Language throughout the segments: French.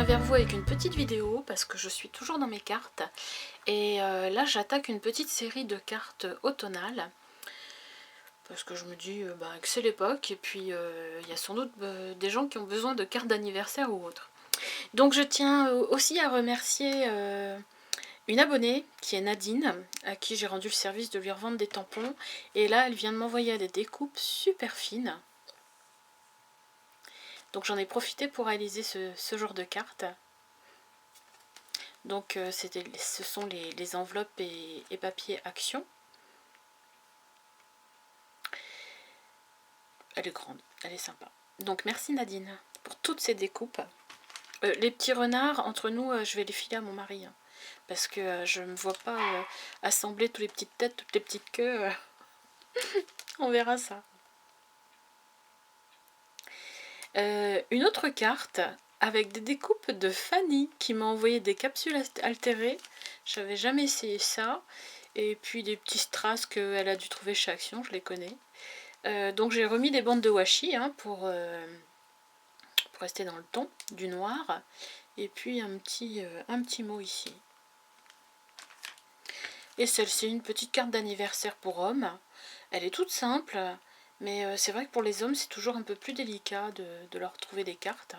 reviens vers vous avec une petite vidéo parce que je suis toujours dans mes cartes. Et là j'attaque une petite série de cartes automnales. Parce que je me dis que c'est l'époque et puis il y a sans doute des gens qui ont besoin de cartes d'anniversaire ou autre. Donc je tiens aussi à remercier une abonnée qui est Nadine, à qui j'ai rendu le service de lui revendre des tampons. Et là elle vient de m'envoyer des découpes super fines. Donc j'en ai profité pour réaliser ce genre de cartes. Donc ce sont les enveloppes et papier Action. Elle est grande, elle est sympa. Donc merci Nadine pour toutes ces découpes. Les petits renards, entre nous, je vais les filer à mon mari. Hein, parce que je ne me vois pas assembler toutes les petites têtes, toutes les petites queues. On verra ça. Une autre carte avec des découpes de Fanny qui m'a envoyé des capsules altérées. J'avais jamais essayé ça. Et puis des petits strass qu'elle a dû trouver chez Action, je les connais. Donc j'ai remis des bandes de washi hein, pour rester dans le ton du noir. Et puis un petit mot ici. Et celle-ci, une petite carte d'anniversaire pour hommes. Elle est toute simple, mais c'est vrai que pour les hommes, c'est toujours un peu plus délicat de leur trouver des cartes.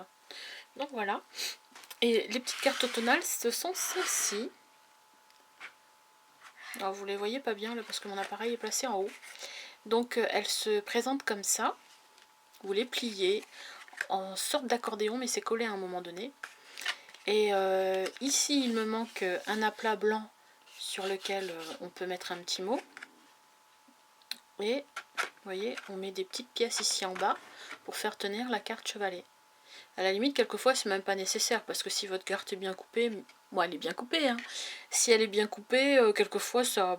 Donc voilà. Et les petites cartes automnales, ce sont celles-ci. Alors vous les voyez pas bien là parce que mon appareil est placé en haut. Donc elles se présentent comme ça. Vous les pliez en sorte d'accordéon, mais c'est collé à un moment donné. Et ici, il me manque un aplat blanc sur lequel on peut mettre un petit mot. Et vous voyez, on met des petites pièces ici en bas pour faire tenir la carte chevalet. À la limite, quelquefois, c'est même pas nécessaire parce que si votre carte est bien coupée, bon, elle est bien coupée. Hein. Si elle est bien coupée, quelquefois, ça,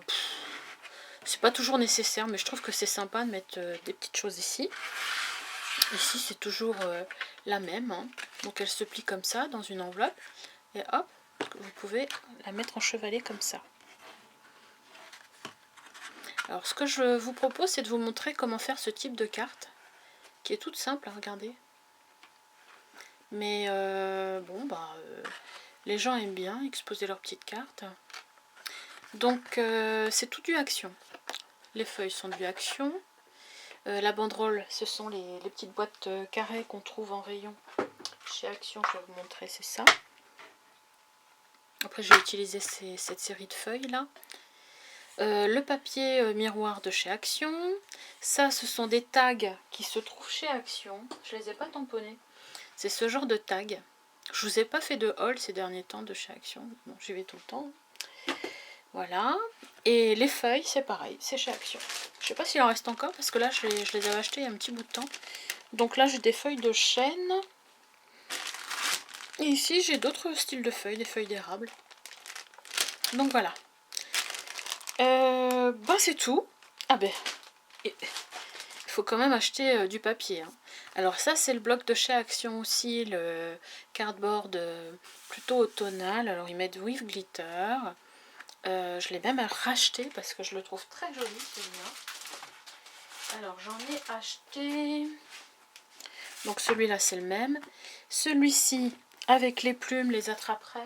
c'est pas toujours nécessaire, mais je trouve que c'est sympa de mettre des petites choses ici. Ici, c'est toujours la même. Hein. Donc, elle se plie comme ça dans une enveloppe et hop, vous pouvez la mettre en chevalet comme ça. Alors ce que je vous propose, c'est de vous montrer comment faire ce type de carte, qui est toute simple, hein, regardez. Mais les gens aiment bien exposer leurs petites cartes. Donc c'est tout du Action. Les feuilles sont du Action. La banderole, ce sont les petites boîtes carrées qu'on trouve en rayon chez Action. Je vais vous montrer, c'est ça. Après, j'ai utilisé cette série de feuilles là. Le papier miroir de chez Action. Ça, ce sont des tags qui se trouvent chez Action. Je les ai pas tamponnés. C'est ce genre de tag. Je vous ai pas fait de haul ces derniers temps de chez Action. Bon, j'y vais tout le temps. Voilà. Et les feuilles, c'est pareil, c'est chez Action. Je sais pas s'il en reste encore parce que là, je les avais achetées il y a un petit bout de temps. Donc là, j'ai des feuilles de chêne. Et ici, j'ai d'autres styles de feuilles, des feuilles d'érable. Donc voilà. C'est tout. Ah ben, il faut quand même acheter du papier. Hein. Alors ça, c'est le bloc de chez Action aussi, le cardboard plutôt automnal. Alors ils mettent With Glitter. Je l'ai même racheté parce que je le trouve très joli celui-là. Alors j'en ai acheté. Donc celui-là, c'est le même. Celui-ci, avec les plumes, les attrape-rêves.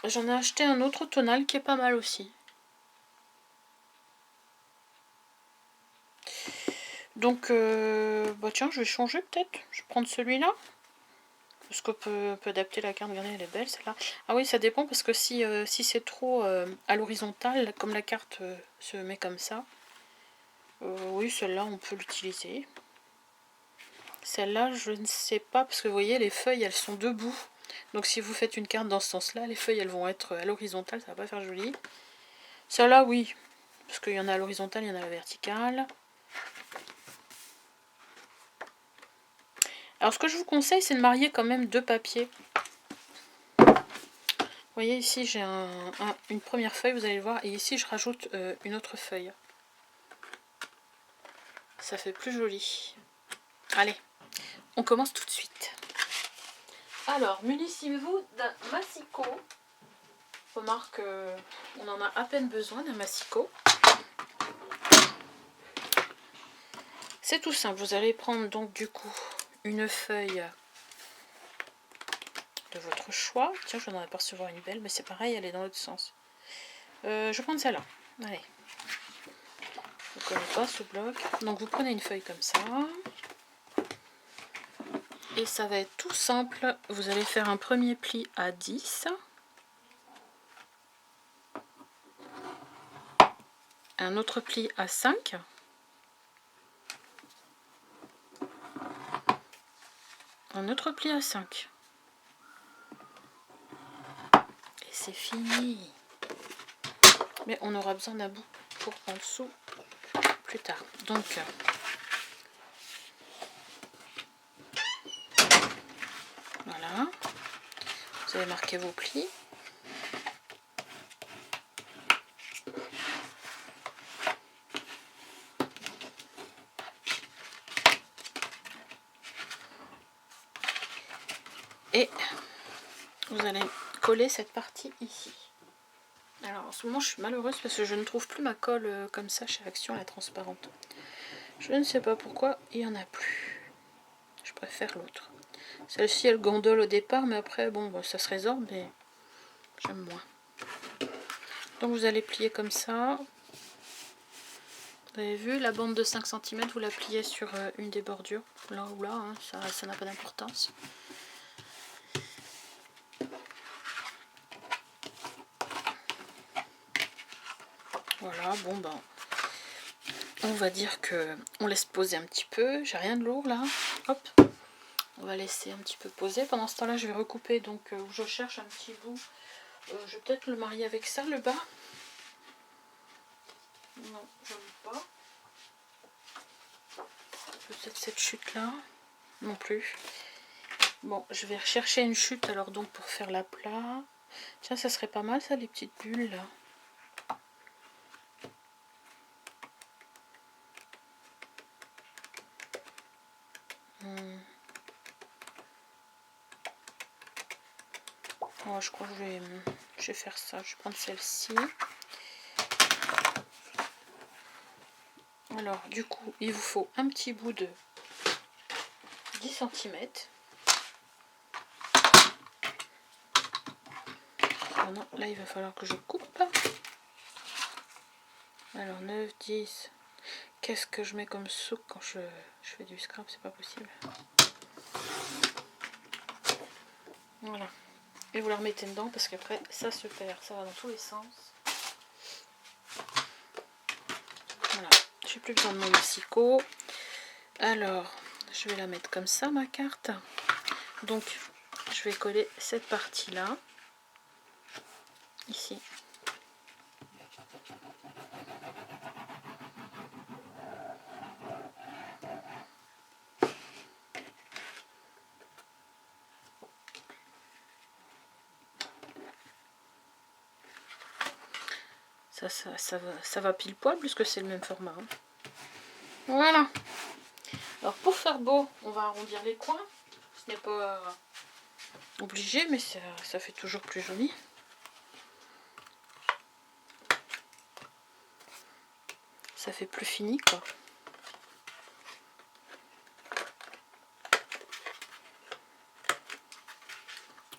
J'en ai acheté un autre automnal qui est pas mal aussi. Donc, tiens, je vais changer peut-être. Je vais prendre celui-là. Parce qu'on peut adapter la carte. Regardez, elle est belle celle-là. Ah oui, ça dépend parce que si c'est trop à l'horizontale, comme la carte se met comme ça, oui, celle-là, on peut l'utiliser. Celle-là, je ne sais pas parce que vous voyez, les feuilles, elles sont debout. Donc si vous faites une carte dans ce sens-là, les feuilles, elles vont être à l'horizontale, ça va pas faire joli. Celle-là, oui. Parce qu'il y en a à l'horizontale, il y en a à la verticale. Alors ce que je vous conseille, c'est de marier quand même deux papiers. Vous voyez ici j'ai une première feuille, vous allez le voir, et ici je rajoute une autre feuille. Ça fait plus joli. Allez, on commence tout de suite. Alors, munissez-vous d'un massicot. Remarque on en a à peine besoin d'un massicot. C'est tout simple, vous allez prendre donc du coup une feuille de votre choix. Tiens, je viens d'en apercevoir une belle, mais c'est pareil, elle est dans l'autre sens. Je vais prendre celle-là. Allez. Je ne connais pas ce bloc. Donc vous prenez une feuille comme ça. Et ça va être tout simple. Vous allez faire un premier pli à 10. Un autre pli à 5. Un autre pli à 5. Et c'est fini. Mais on aura besoin d'un bout pour en dessous plus tard. Donc, voilà. Vous allez marquer vos plis. Et vous allez coller cette partie ici. Alors en ce moment je suis malheureuse parce que je ne trouve plus ma colle comme ça chez Action, la transparente. Je ne sais pas pourquoi il n'y en a plus. Je préfère l'autre. Celle-ci elle gondole au départ mais après bon ça se résorbe mais j'aime moins. Donc vous allez plier comme ça. Vous avez vu la bande de 5 cm, vous la pliez sur une des bordures, là ou là, hein, ça n'a pas d'importance. Voilà, bon ben, on va dire que on laisse poser un petit peu. J'ai rien de lourd là. Hop, on va laisser un petit peu poser. Pendant ce temps-là, je vais recouper. Donc, je cherche un petit bout. Je vais peut-être le marier avec ça, le bas. Non, je ne veux pas. Peut-être cette chute là. Non plus. Bon, je vais rechercher une chute alors donc pour faire la plat. Tiens, ça serait pas mal ça, les petites bulles là. Oh, je crois que je vais faire ça. Je vais prendre celle-ci. Alors, du coup, il vous faut un petit bout de 10 cm. Oh non, là, il va falloir que je coupe. Alors, 9, 10. Qu'est-ce que je mets comme soupe quand je fais du scrap? C'est pas possible. Voilà. Et vous la remettez dedans parce qu'après, ça se perd. Ça va dans tous les sens. Voilà. J'ai plus besoin de mon lexicot. Alors, je vais la mettre comme ça, ma carte. Donc, je vais coller cette partie-là. Ici. Ça va pile poil puisque c'est le même format. Hein. Voilà. Alors pour faire beau, on va arrondir les coins. Ce n'est pas obligé, mais ça fait toujours plus joli. Ça fait plus fini quoi.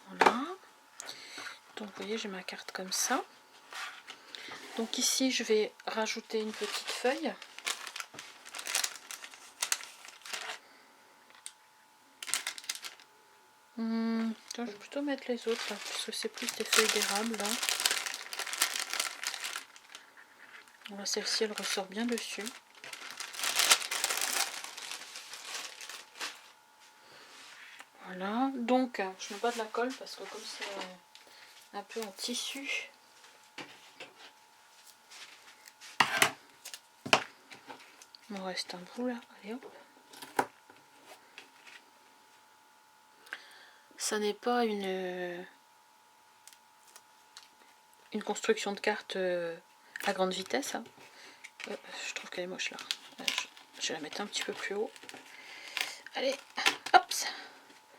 Voilà. Donc vous voyez, j'ai ma carte comme ça. Donc ici, je vais rajouter une petite feuille. Je vais plutôt mettre les autres là, parce que c'est plus des feuilles d'érable là. Voilà, celle-ci, elle ressort bien dessus. Voilà, donc je mets pas de la colle parce que comme c'est un peu en tissu, il me reste un bout là, allez hop. Ça n'est pas une construction de carte à grande vitesse. Hein. Je trouve qu'elle est moche là. Je vais la mettre un petit peu plus haut. Allez, hop,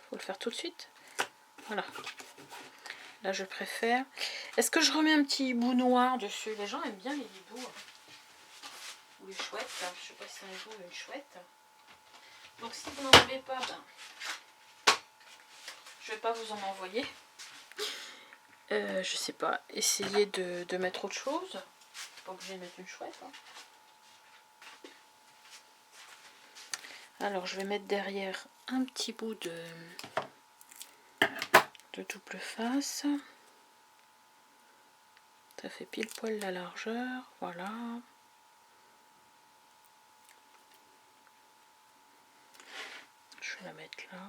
faut le faire tout de suite. Voilà. Là, je préfère. Est-ce que je remets un petit hibou noir dessus? Les gens aiment bien les hiboux. Ou les chouettes. Je ne sais pas si c'est un hibou ou une chouette. Donc, si vous n'en avez pas, ben, Je vais pas vous en envoyer. Je sais pas, essayer de mettre autre chose. Pas obligé de mettre une chouette. Hein. Alors je vais mettre derrière un petit bout de double face. Ça fait pile poil la largeur, voilà. Je vais la mettre là.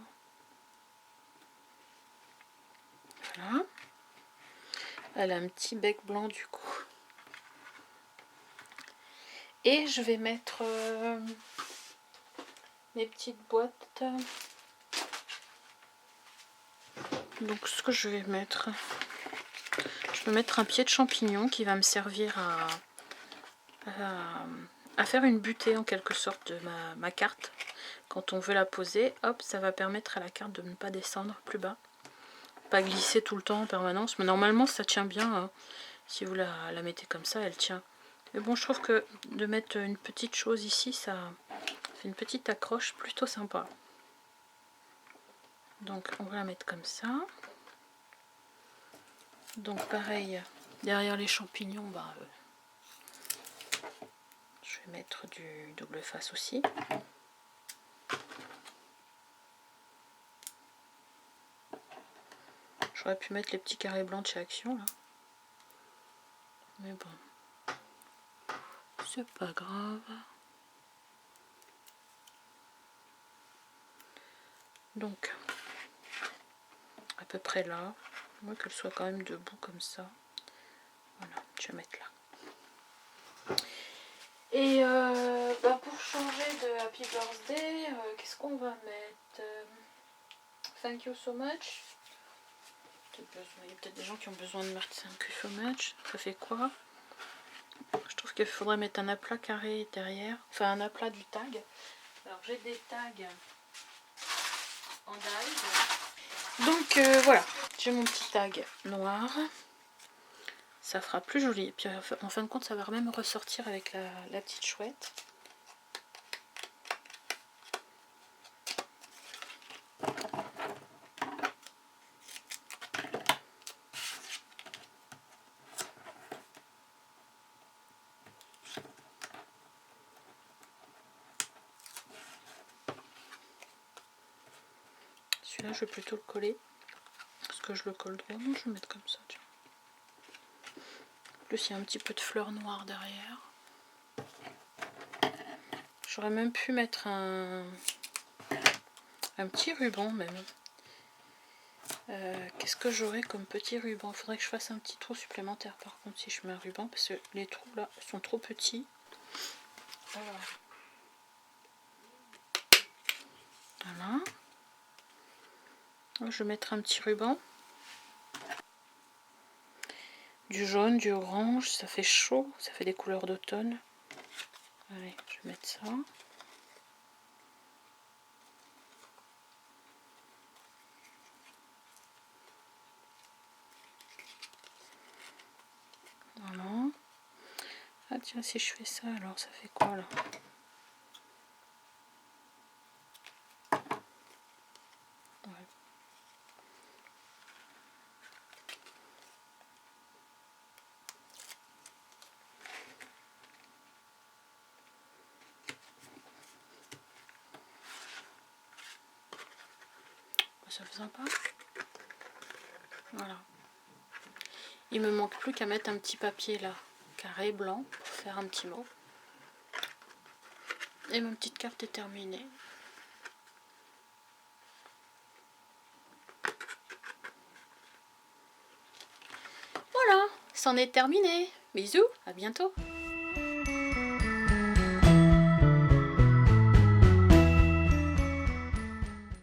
Voilà. Elle a un petit bec blanc du coup. Et je vais mettre mes petites boîtes. Donc ce que je vais mettre, je vais mettre un pied de champignon qui va me servir à faire une butée en quelque sorte de ma carte. Quand on veut la poser, hop, ça va permettre à la carte de ne pas descendre plus bas. Pas glisser tout le temps en permanence, mais normalement ça tient bien. Hein. Si vous la mettez comme ça, elle tient. Mais bon, je trouve que de mettre une petite chose ici, ça fait une petite accroche plutôt sympa. Donc on va la mettre comme ça. Donc pareil, derrière les champignons, je vais mettre du double face aussi. J'aurais pu mettre les petits carrés blancs de chez Action là. Mais bon, c'est pas grave. Donc, à peu près là. Moi qu'elle soit quand même debout comme ça. Voilà, je vais mettre là. Et pour changer de Happy Birthday, qu'est-ce qu'on va mettre? Thank you so much. Il y a peut-être des gens qui ont besoin de mettre thank you so much. Ça fait quoi? Je trouve qu'il faudrait mettre un aplat carré derrière. Enfin, un aplat du tag. Alors, j'ai des tags en dye. Donc, voilà. J'ai mon petit tag noir. Ça fera plus joli. Et puis, en fin de compte, ça va même ressortir avec la petite chouette. Celui-là, je vais plutôt le coller. Parce que je le colle droit. Non, je vais le mettre comme ça. Tiens. En plus, il y a un petit peu de fleurs noires derrière. J'aurais même pu mettre un petit ruban même. Qu'est-ce que j'aurais comme petit ruban? Il faudrait que je fasse un petit trou supplémentaire par contre si je mets un ruban. Parce que les trous là sont trop petits. Voilà. Je vais mettre un petit ruban. Du jaune, du orange, ça fait chaud, ça fait des couleurs d'automne. Allez, je vais mettre ça. Voilà. Ah tiens, si je fais ça, alors ça fait quoi là? Ouais. Ça fait sympa. Voilà. Il me manque plus qu'à mettre un petit papier là, carré blanc, pour faire un petit mot. Et ma petite carte est terminée. Voilà, c'en est terminé. Bisous, à bientôt.